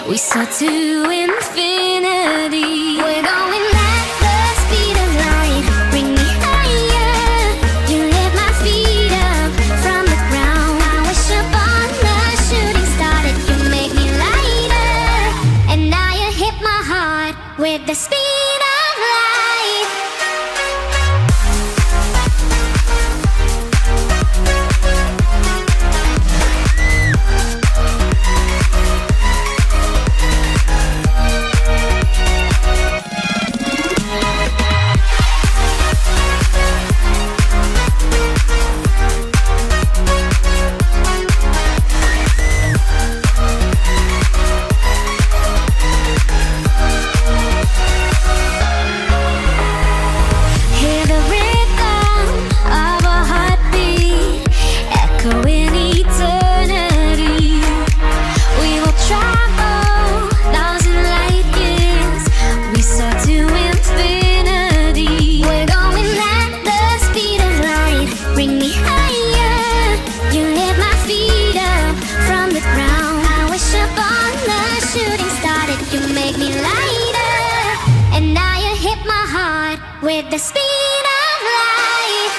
We soar to infinity. We're going at the speed of light. Bring me higher. You lift my feet up from the ground. I wish upon the shooting star that you make me lighter. And now you hit my heart with the speed of light. With the speed of light.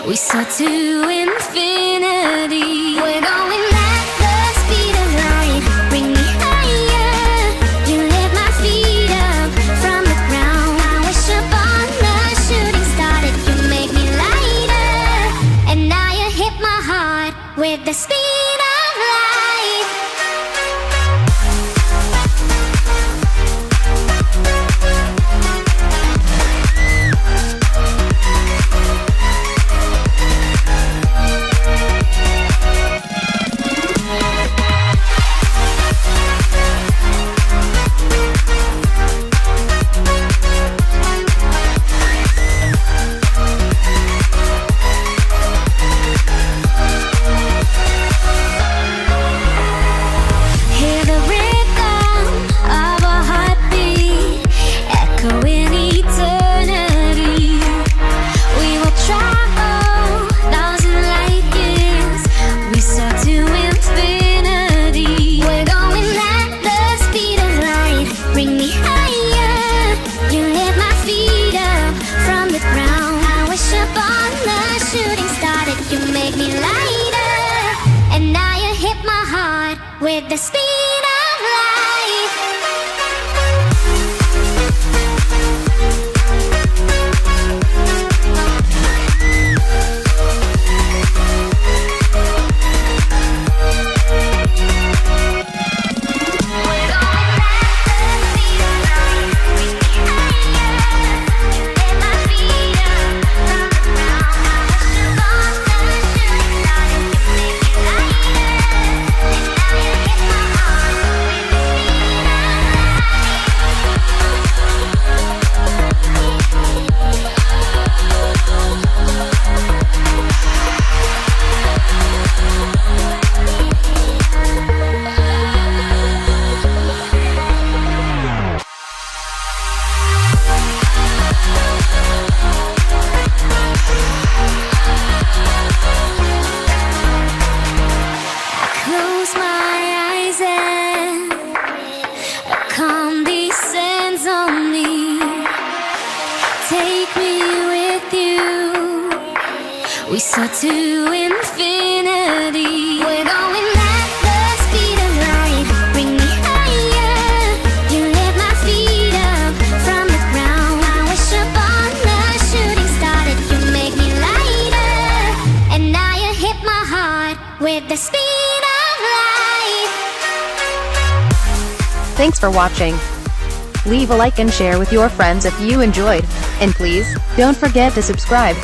We soar to infinity. We're going at the speed of light. Bring me higher. You lift my feet up from the ground. I wish upon the shooting star that you make me lighter. And now you hit my heart with the speed of light. With the speed of light. Heart Close my eyes and a calm descends on me. Take me with you. We soar to infinity. We're going at the speed of light. Bring me higher. You lift my feet up from the ground. I wish upon the shooting star that you make me lighter. And now you hit my heart with the speed of light. Thanks for watching. Leave a like and share with your friends if you enjoyed. And please, don't forget to subscribe.